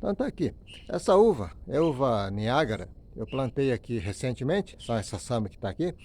Então tá aqui. Essa uva é uva Niágara. Eu plantei aqui recentemente, só essa samba que está aqui.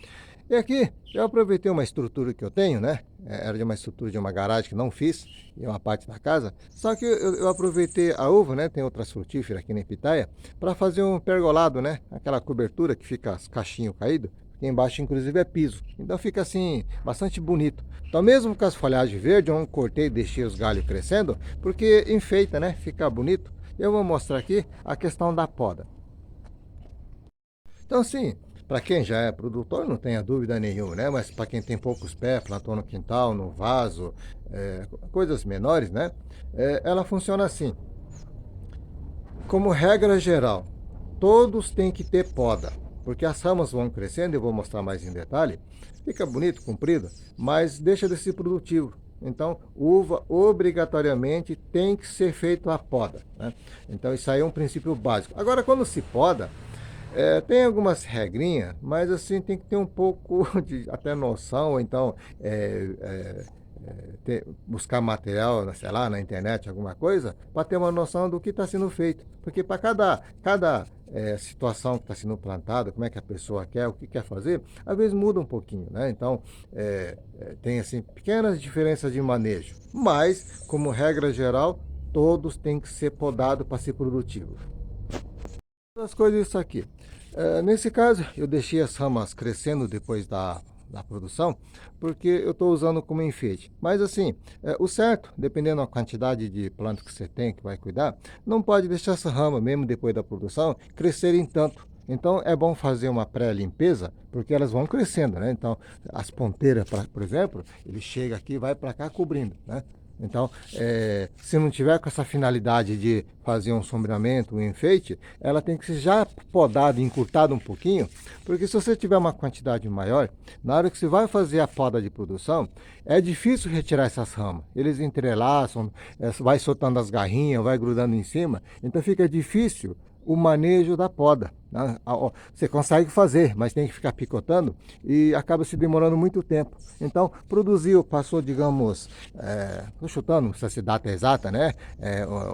E aqui eu aproveitei uma estrutura que eu tenho, né? Era de uma estrutura de uma garagem que não fiz, e uma parte da casa. Só que eu aproveitei a uva, né? Tem outras frutíferas aqui na Pitaia, para fazer um pergolado, né? Aquela cobertura que fica as cachinhos caídos. Aqui embaixo, inclusive, é piso. Então fica assim, bastante bonito. Então, mesmo com as folhagens verdes, eu não cortei e deixei os galhos crescendo, porque enfeita, né? Fica bonito. Eu vou mostrar aqui a questão da poda. Então, sim, para quem já é produtor, não tenha dúvida nenhuma, né? Mas para quem tem poucos pés, plantou no quintal, no vaso, coisas menores, né? Ela funciona assim. Como regra geral, todos têm que ter poda, porque as ramas vão crescendo, eu vou mostrar mais em detalhe. Fica bonito, comprido, mas deixa de ser produtivo. Então, uva obrigatoriamente tem que ser feito a poda, né? Então, isso aí é um princípio básico. Agora, quando se poda, tem algumas regrinhas, mas assim tem que ter um pouco de até noção, ou então buscar material, sei lá, na internet, alguma coisa, para ter uma noção do que está sendo feito. Porque para cada situação que está sendo plantada, como é que a pessoa quer, o que quer fazer, às vezes muda um pouquinho, né? Então, tem assim pequenas diferenças de manejo. Mas, como regra geral, todos têm que ser podados para ser produtivos. As coisas isso aqui. Nesse caso, eu deixei as ramas crescendo depois da produção, porque eu estou usando como enfeite. Mas assim, o certo, dependendo da quantidade de planta que você tem, que vai cuidar, não pode deixar essa rama, mesmo depois da produção, crescerem tanto. Então é bom fazer uma pré-limpeza, porque elas vão crescendo, né? Então, as ponteiras, por exemplo, ele chega aqui e vai para cá cobrindo, né? Então, se não tiver com essa finalidade de fazer um sombreamento, um enfeite, ela tem que ser já podada, encurtada um pouquinho, porque se você tiver uma quantidade maior, na hora que você vai fazer a poda de produção, é difícil retirar essas ramas. Eles entrelaçam, vai soltando as garrinhas, vai grudando em cima, então fica difícil o manejo da poda, né? Você consegue fazer, mas tem que ficar picotando e acaba se demorando muito tempo. Então, produziu, passou, digamos, estou chutando essa data exata, né?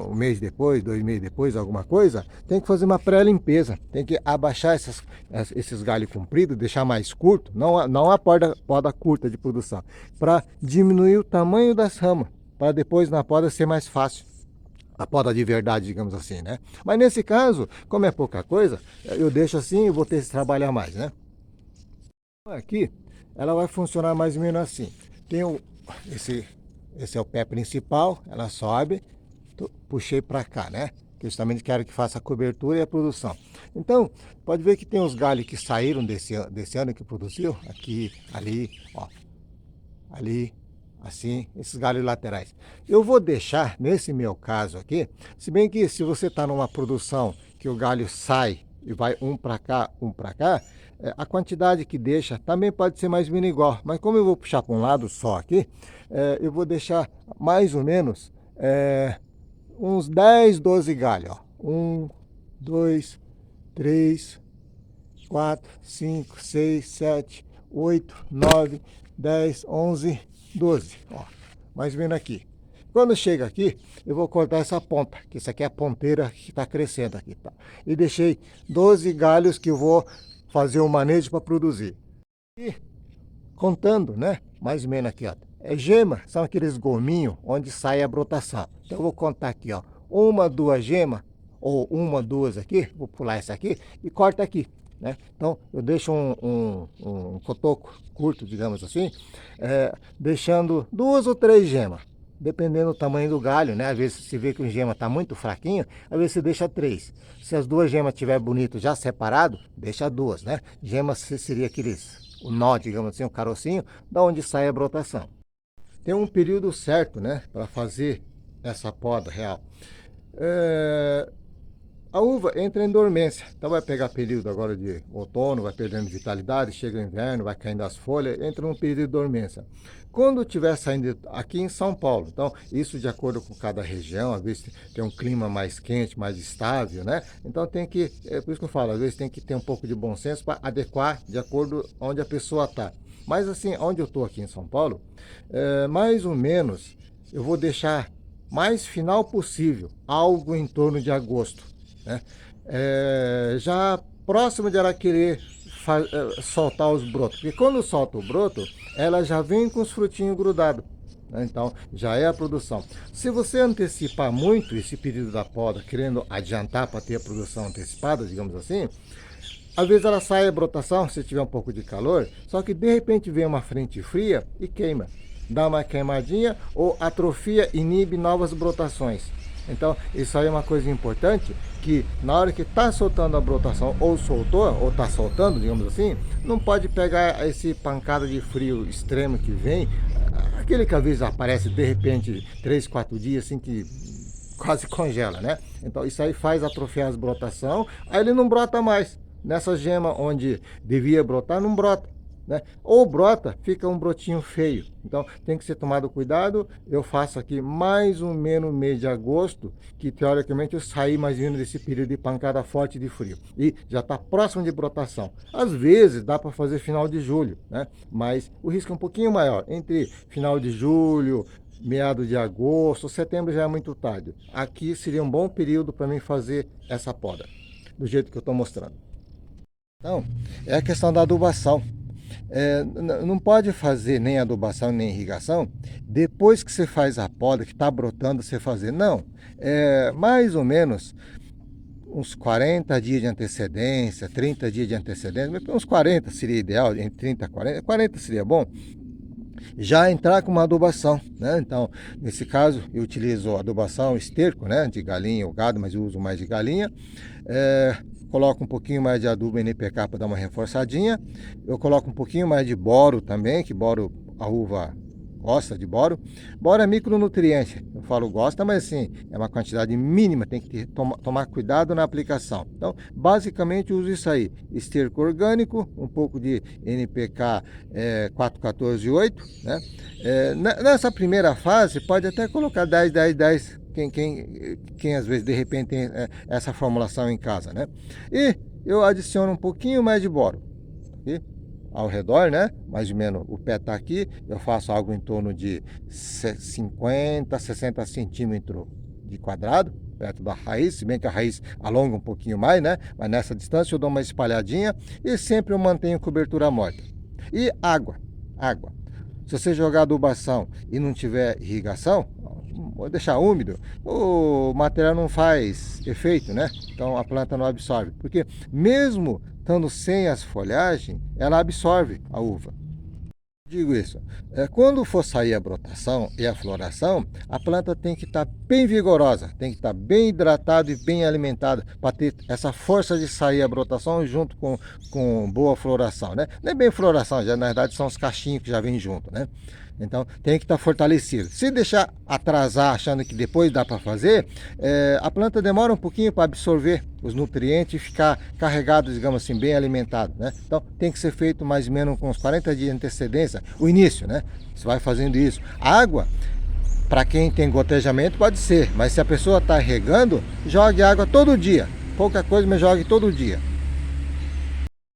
Um mês depois, 2 meses depois, alguma coisa, tem que fazer uma pré-limpeza, tem que abaixar esses galhos compridos, deixar mais curto, não a poda curta de produção, para diminuir o tamanho das ramas, para depois na poda ser mais fácil. A poda de verdade, digamos assim, né? Mas nesse caso, como é pouca coisa, eu deixo assim e vou ter que trabalhar mais, né? Aqui, ela vai funcionar mais ou menos assim. Tem esse é o pé principal, ela sobe, puxei para cá, né? Que justamente quero que faça a cobertura e a produção. Então, pode ver que tem os galhos que saíram desse ano que produziu, aqui, ali, ó, ali, assim, esses galhos laterais. Eu vou deixar, nesse meu caso aqui, se bem que se você está numa produção que o galho sai e vai um para cá, a quantidade que deixa também pode ser mais ou menos igual. Mas como eu vou puxar para um lado só aqui, eu vou deixar mais ou menos uns 10, 12 galhos. Ó. 1, 2, 3, 4, 5, 6, 7, 8, 9, 10, 11, 12. Ó, mais ou menos aqui. Quando chega aqui, eu vou cortar essa ponta, que isso aqui é a ponteira que está crescendo aqui. Tá? E deixei 12 galhos que eu vou fazer o manejo para produzir. E contando, né? Mais ou menos aqui, ó. Gema são aqueles gominhos onde sai a brotação. Então eu vou contar aqui, ó. 1, 2 gemas, ou 1, 2 aqui, vou pular essa aqui e corta aqui. Né? Então eu deixo um cotoco curto, digamos assim, deixando 2 ou 3 gemas, dependendo do tamanho do galho, né? Às vezes se vê que o gema está muito fraquinho, às vezes você deixa 3. Se as 2 gemas estiver bonito já separado, deixa 2, né? Gemas seria o nó, digamos assim, o carocinho, da onde sai a brotação. Tem um período certo, né, para fazer essa poda real. A uva entra em dormência, então vai pegar período agora de outono, vai perdendo vitalidade, chega o inverno, vai caindo as folhas, entra num período de dormência. Quando estiver saindo aqui em São Paulo, então isso de acordo com cada região, às vezes tem um clima mais quente, mais estável, né? Então tem que, por isso que eu falo, às vezes tem que ter um pouco de bom senso para adequar de acordo onde a pessoa está. Mas assim, onde eu estou aqui em São Paulo, mais ou menos eu vou deixar mais final possível, algo em torno de agosto, né? Já próximo de ela querer soltar os brotos, porque quando solta o broto, ela já vem com os frutinhos grudados, né? Então já é a produção. Se você antecipar muito esse período da poda, querendo adiantar para ter a produção antecipada, digamos assim, às vezes ela sai a brotação, se tiver um pouco de calor, só que de repente vem uma frente fria e queima. Dá uma queimadinha ou atrofia, inibe novas brotações. Então, isso aí é uma coisa importante, que na hora que está soltando a brotação, ou soltou, ou está soltando, digamos assim, não pode pegar esse pancada de frio extremo que vem, aquele que às vezes aparece de repente 3, 4 dias, assim que quase congela, né? Então, isso aí faz atrofiar as brotação, aí ele não brota mais. Nessa gema onde devia brotar, não brota, né? Ou brota, fica um brotinho feio. Então tem que ser tomado cuidado. Eu faço aqui mais ou menos no mês de agosto, que teoricamente eu saí mais vindo desse período de pancada forte de frio. E já está próximo de brotação. Às vezes dá para fazer final de julho, né? Mas o risco é um pouquinho maior. Entre final de julho, meados de agosto, setembro já é muito tarde. Aqui seria um bom período para mim fazer essa poda, do jeito que eu estou mostrando. Então, é a questão da adubação. Não pode fazer nem adubação nem irrigação depois que você faz a poda, que está brotando, você fazer. Não, mais ou menos uns 40 dias de antecedência, 30 dias de antecedência, uns 40 seria ideal, entre 30 e 40, 40 seria bom, já entrar com uma adubação, né? Então, nesse caso, eu utilizo adubação esterco, né? De galinha ou gado, mas eu uso mais de galinha. Coloco um pouquinho mais de adubo NPK para dar uma reforçadinha. Eu coloco um pouquinho mais de boro também, que boro, a uva gosta de boro. Boro é micronutriente, eu falo gosta, mas assim, é uma quantidade mínima, tem que tomar cuidado na aplicação. Então, basicamente uso isso aí, esterco orgânico, um pouco de NPK 414-8, né? Nessa primeira fase, pode até colocar 10, 10, 10, quem às vezes de repente tem essa formulação em casa, né? E eu adiciono um pouquinho mais de boro aqui, ao redor, né? Mais ou menos o pé está aqui, eu faço algo em torno de 50, 60 centímetros de quadrado, perto da raiz, se bem que a raiz alonga um pouquinho mais, né? Mas nessa distância eu dou uma espalhadinha e sempre eu mantenho cobertura morta. E água, água. Se você jogar adubação e não tiver irrigação, vou deixar úmido, o material não faz efeito, né? Então a planta não absorve, porque mesmo estando sem as folhagens, ela absorve a uva. Digo isso, quando for sair a brotação e a floração, a planta tem que estar bem vigorosa, tem que estar bem hidratada e bem alimentada para ter essa força de sair a brotação junto com boa floração, né? Não é bem floração, já na verdade são os cachinhos que já vêm junto, né? Então tem que estar fortalecido. Se deixar atrasar achando que depois dá para fazer, a planta demora um pouquinho para absorver os nutrientes e ficar carregado, digamos assim, bem alimentado, né? Então tem que ser feito mais ou menos com uns 40 dias de antecedência, o início, né? Você vai fazendo isso. Água, para quem tem gotejamento pode ser, mas se a pessoa está regando, jogue água todo dia. Pouca coisa, mas jogue todo dia.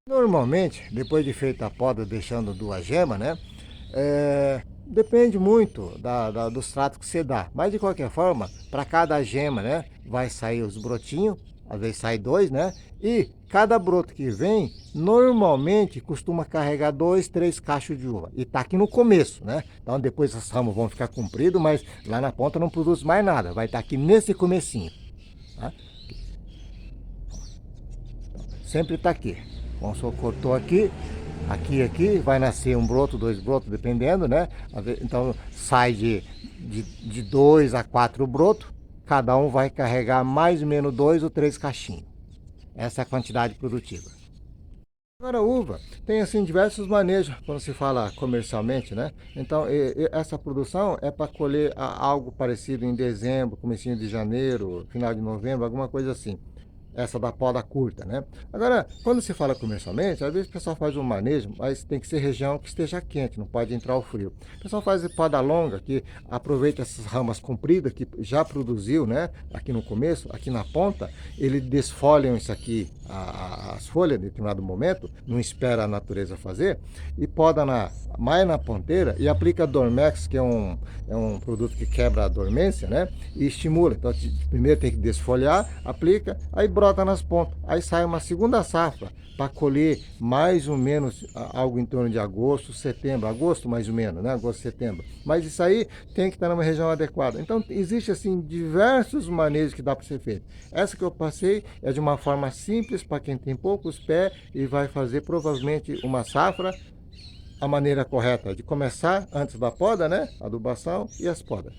Normalmente, depois de feita a poda, deixando 2 gemas, né? Depende muito dos tratos que você dá, mas de qualquer forma, para cada gema, né, vai sair os brotinhos, às vezes sai 2, né, e cada broto que vem, normalmente costuma carregar 2, 3 cachos de uva, e tá aqui no começo, né, então depois os ramos vão ficar compridos, mas lá na ponta não produz mais nada, vai estar aqui nesse comecinho, tá? Sempre tá aqui, vamos supor, cortou aqui, aqui, vai nascer um broto, 2 brotos, dependendo, né? Então sai de 2 a 4 brotos, cada um vai carregar mais ou menos 2 ou 3 cachinhos. Essa é a quantidade produtiva. Agora a uva tem assim diversos manejos quando se fala comercialmente, né? Então essa produção é para colher algo parecido em dezembro, comecinho de janeiro, final de novembro, alguma coisa assim. essa da poda curta, né? Agora, quando se fala comercialmente, às vezes o pessoal faz um manejo, mas tem que ser região que esteja quente, não pode entrar o frio. O pessoal faz poda longa, que aproveita essas ramas compridas que já produziu, né? Aqui no começo, aqui na ponta, ele desfolham isso aqui, as folhas, em determinado momento, não espera a natureza fazer, e poda mais na ponteira e aplica Dormex, que é um produto que quebra a dormência, né? E estimula. Então, primeiro tem que desfolhar, aplica, aí brota nas pontas. Aí sai uma segunda safra para colher mais ou menos algo em torno de agosto, setembro. Agosto mais ou menos, né? Agosto, setembro. Mas isso aí tem que estar numa região adequada. Então, existe assim diversos manejos que dá para ser feito. Essa que eu passei é de uma forma simples para quem tem poucos pés e vai fazer provavelmente uma safra. A maneira correta de começar antes da poda, né? Adubação e as podas.